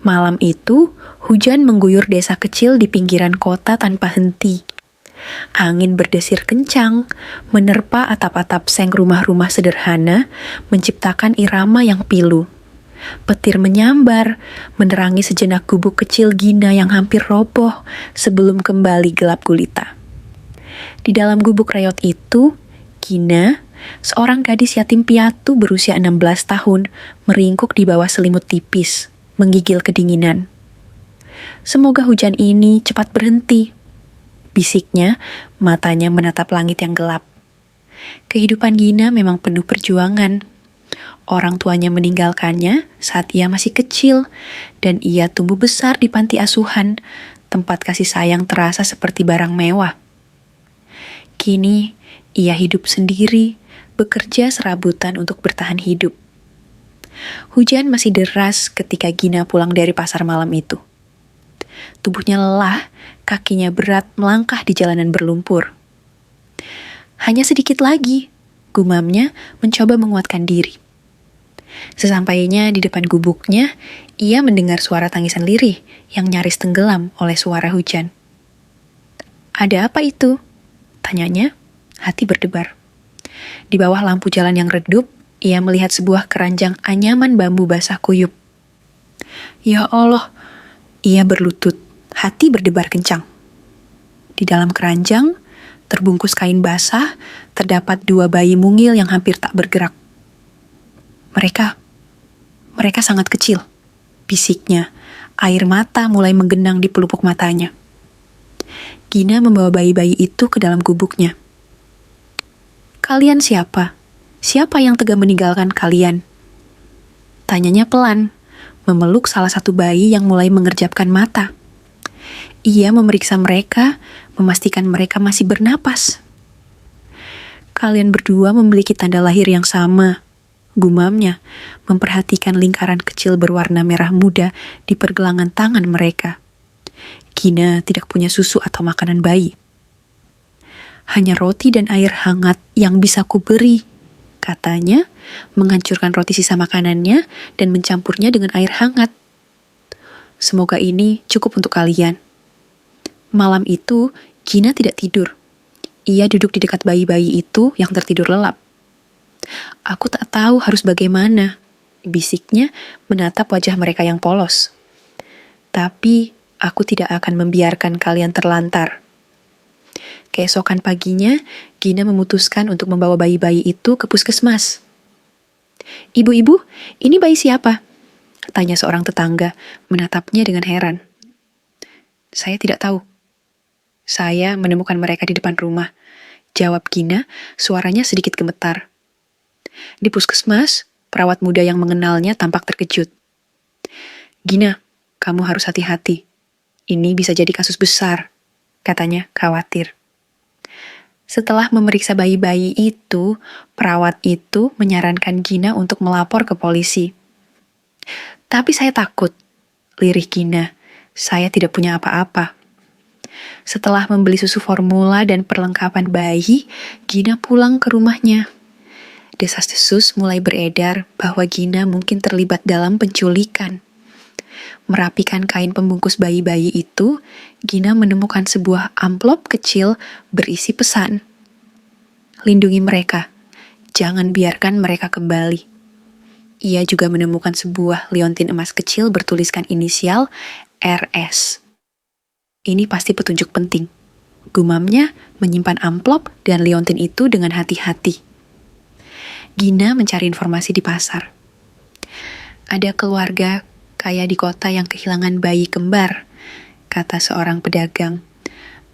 Malam itu, hujan mengguyur desa kecil di pinggiran kota tanpa henti. Angin berdesir kencang, menerpa atap-atap seng rumah-rumah sederhana, menciptakan irama yang pilu. Petir menyambar, menerangi sejenak gubuk kecil Gina yang hampir roboh sebelum kembali gelap gulita. Di dalam gubuk reot itu, Gina, seorang gadis yatim piatu berusia 16 tahun, meringkuk di bawah selimut tipis, menggigil kedinginan. Semoga hujan ini cepat berhenti, bisiknya, matanya menatap langit yang gelap. Kehidupan Gina memang penuh perjuangan. Orang tuanya meninggalkannya saat ia masih kecil, dan ia tumbuh besar di panti asuhan, tempat kasih sayang terasa seperti barang mewah. Kini, ia hidup sendiri, bekerja serabutan untuk bertahan hidup. Hujan masih deras ketika Gina pulang dari pasar malam itu. Tubuhnya lelah, kakinya berat melangkah di jalanan berlumpur. Hanya sedikit lagi, gumamnya mencoba menguatkan diri. Sesampainya di depan gubuknya, ia mendengar suara tangisan lirih yang nyaris tenggelam oleh suara hujan. "Ada apa itu?" tanyanya, hati berdebar. Di bawah lampu jalan yang redup, ia melihat sebuah keranjang anyaman bambu basah kuyup. "Ya Allah," ia berlutut, hati berdebar kencang. Di dalam keranjang, terbungkus kain basah, terdapat 2 bayi mungil yang hampir tak bergerak. Mereka sangat kecil, bisiknya. Air mata mulai menggenang di pelupuk matanya. Gina membawa bayi-bayi itu ke dalam gubuknya. "Kalian siapa? Siapa yang tega meninggalkan kalian?" Tanyanya pelan, memeluk salah satu bayi yang mulai mengerjapkan mata. Ia memeriksa mereka, memastikan mereka masih bernapas. "Kalian berdua memiliki tanda lahir yang sama," gumamnya, memperhatikan lingkaran kecil berwarna merah muda di pergelangan tangan mereka. Gina tidak punya susu atau makanan bayi. "Hanya roti dan air hangat yang bisa kuberi," katanya, menghancurkan roti sisa makanannya dan mencampurnya dengan air hangat. "Semoga ini cukup untuk kalian." Malam itu, Gina tidak tidur. Ia duduk di dekat bayi-bayi itu yang tertidur lelap. "Aku tak tahu harus bagaimana," bisiknya menatap wajah mereka yang polos. "Tapi aku tidak akan membiarkan kalian terlantar." Keesokan paginya, Gina memutuskan untuk membawa bayi-bayi itu ke puskesmas. "Ibu-ibu, ini bayi siapa?" tanya seorang tetangga, menatapnya dengan heran. "Saya tidak tahu. Saya menemukan mereka di depan rumah," jawab Gina, suaranya sedikit gemetar. Di puskesmas, perawat muda yang mengenalnya tampak terkejut. "Gina, kamu harus hati-hati. Ini bisa jadi kasus besar," katanya khawatir. Setelah memeriksa bayi-bayi itu, perawat itu menyarankan Gina untuk melapor ke polisi. "Tapi saya takut," lirih Gina. "Saya tidak punya apa-apa." Setelah membeli susu formula dan perlengkapan bayi, Gina pulang ke rumahnya. Desas-desus mulai beredar bahwa Gina mungkin terlibat dalam penculikan. Merapikan kain pembungkus bayi-bayi itu, Gina menemukan sebuah amplop kecil berisi pesan. "Lindungi mereka. Jangan biarkan mereka kembali." Ia juga menemukan sebuah liontin emas kecil bertuliskan inisial RS. "Ini pasti petunjuk penting." Gumamnya menyimpan amplop dan liontin itu dengan hati-hati. Gina mencari informasi di pasar. "Ada keluarga kaya di kota yang kehilangan bayi kembar," kata seorang pedagang.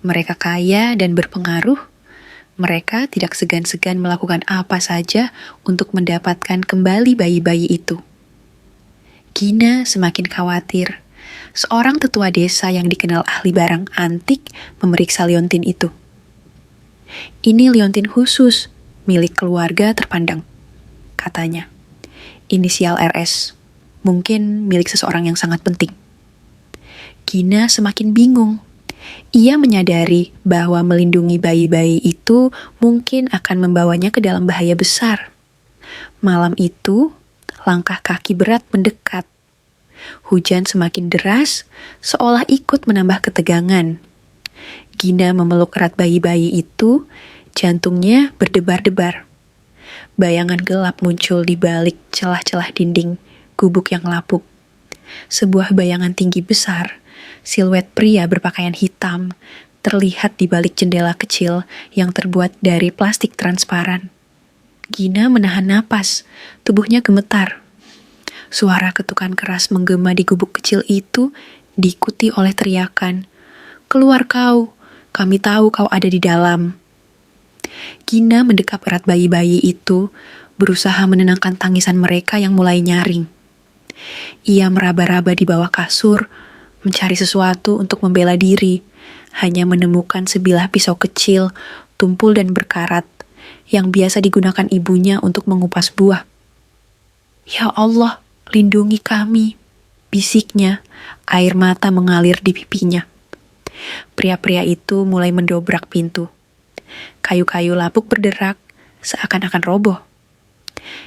"Mereka kaya dan berpengaruh. Mereka tidak segan-segan melakukan apa saja untuk mendapatkan kembali bayi-bayi itu." Gina semakin khawatir. Seorang tetua desa yang dikenal ahli barang antik memeriksa liontin itu. "Ini liontin khusus, milik keluarga terpandang," katanya. "Inisial RS, mungkin milik seseorang yang sangat penting." Gina semakin bingung. Ia menyadari bahwa melindungi bayi-bayi itu mungkin akan membawanya ke dalam bahaya besar. Malam itu, langkah kaki berat mendekat. Hujan semakin deras, seolah ikut menambah ketegangan. Gina memeluk erat bayi-bayi itu, jantungnya berdebar-debar. Bayangan gelap muncul di balik celah-celah dinding gubuk yang lapuk. Sebuah bayangan tinggi besar, siluet pria berpakaian hitam, terlihat di balik jendela kecil yang terbuat dari plastik transparan. Gina menahan napas, tubuhnya gemetar. Suara ketukan keras menggema di gubuk kecil itu diikuti oleh teriakan, "Keluar kau, kami tahu kau ada di dalam." Gina mendekap erat bayi-bayi itu, berusaha menenangkan tangisan mereka yang mulai nyaring. Ia meraba-raba di bawah kasur, mencari sesuatu untuk membela diri, hanya menemukan sebilah pisau kecil, tumpul dan berkarat, yang biasa digunakan ibunya untuk mengupas buah. "Ya Allah, lindungi kami," bisiknya, air mata mengalir di pipinya. Pria-pria itu mulai mendobrak pintu. Kayu-kayu lapuk berderak, seakan-akan roboh.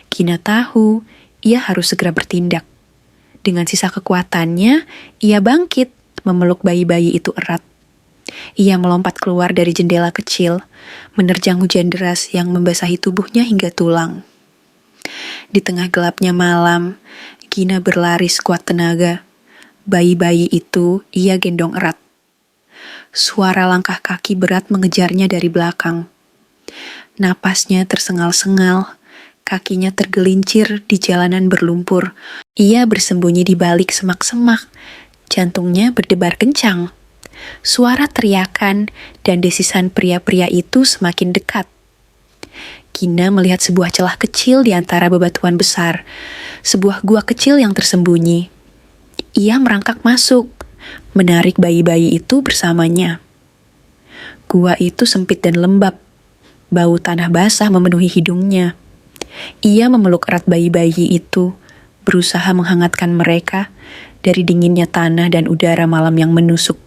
Gina tahu, ia harus segera bertindak. Dengan sisa kekuatannya, ia bangkit, memeluk bayi-bayi itu erat. Ia melompat keluar dari jendela kecil, menerjang hujan deras yang membasahi tubuhnya hingga tulang. Di tengah gelapnya malam, Gina berlari sekuat tenaga. Bayi-bayi itu ia gendong erat. Suara langkah kaki berat mengejarnya dari belakang. Napasnya tersengal-sengal, kakinya tergelincir di jalanan berlumpur. Ia bersembunyi di balik semak-semak, jantungnya berdebar kencang. Suara teriakan dan desisan pria-pria itu semakin dekat. Gina melihat sebuah celah kecil di antara bebatuan besar, sebuah gua kecil yang tersembunyi. Ia merangkak masuk, menarik bayi-bayi itu bersamanya. Gua itu sempit dan lembab, bau tanah basah memenuhi hidungnya. Ia memeluk erat bayi-bayi itu, berusaha menghangatkan mereka dari dinginnya tanah dan udara malam yang menusuk.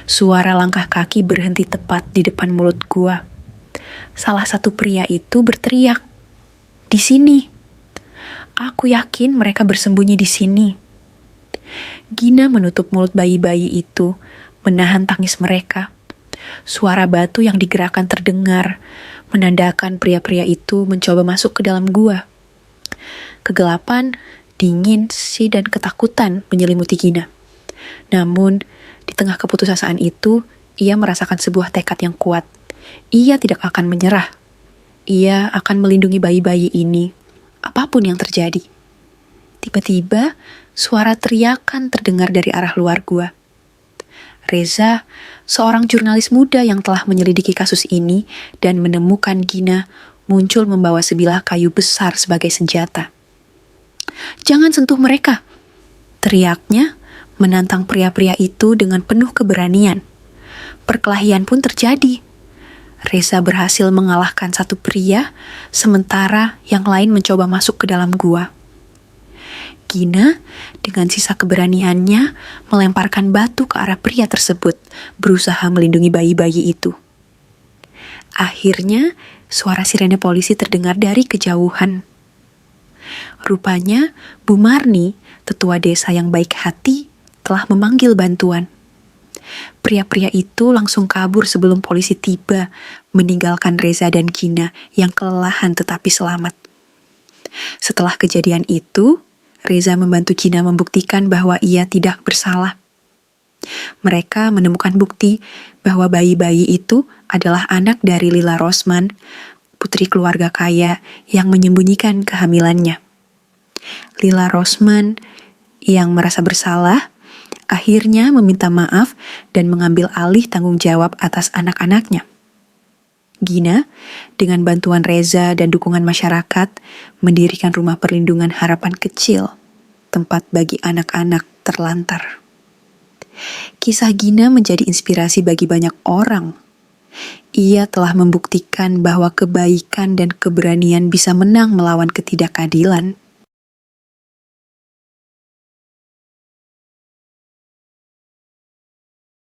Suara langkah kaki berhenti tepat di depan mulut gua. Salah satu pria itu berteriak, "Di sini." Aku yakin mereka bersembunyi di sini. Gina menutup mulut bayi-bayi itu, menahan tangis mereka. Suara batu yang digerakkan terdengar, menandakan pria-pria itu mencoba masuk ke dalam gua. Kegelapan, dingin, sih dan ketakutan menyelimuti Gina. Namun, di tengah keputusasaan itu, ia merasakan sebuah tekad yang kuat. Ia tidak akan menyerah. Ia akan melindungi bayi-bayi ini, apapun yang terjadi. Tiba-tiba, suara teriakan terdengar dari arah luar gua. Reza, seorang jurnalis muda yang telah menyelidiki kasus ini dan menemukan Gina, muncul membawa sebilah kayu besar sebagai senjata. "Jangan sentuh mereka!" teriaknya, menantang pria-pria itu dengan penuh keberanian. Perkelahian pun terjadi. Reza berhasil mengalahkan satu pria, sementara yang lain mencoba masuk ke dalam gua. Gina, dengan sisa keberaniannya, melemparkan batu ke arah pria tersebut, berusaha melindungi bayi-bayi itu. Akhirnya, suara sirene polisi terdengar dari kejauhan. Rupanya, Bu Marni, tetua desa yang baik hati, telah memanggil bantuan. Pria-pria itu langsung kabur sebelum polisi tiba, meninggalkan Reza dan Gina yang kelelahan tetapi selamat. Setelah kejadian itu, Reza membantu Gina membuktikan bahwa ia tidak bersalah. Mereka menemukan bukti bahwa bayi-bayi itu adalah anak dari Lila Rosman, putri keluarga kaya yang menyembunyikan kehamilannya. Lila Rosman yang merasa bersalah akhirnya meminta maaf dan mengambil alih tanggung jawab atas anak-anaknya. Gina, dengan bantuan Reza dan dukungan masyarakat, mendirikan rumah perlindungan harapan kecil, tempat bagi anak-anak terlantar. Kisah Gina menjadi inspirasi bagi banyak orang. Ia telah membuktikan bahwa kebaikan dan keberanian bisa menang melawan ketidakadilan.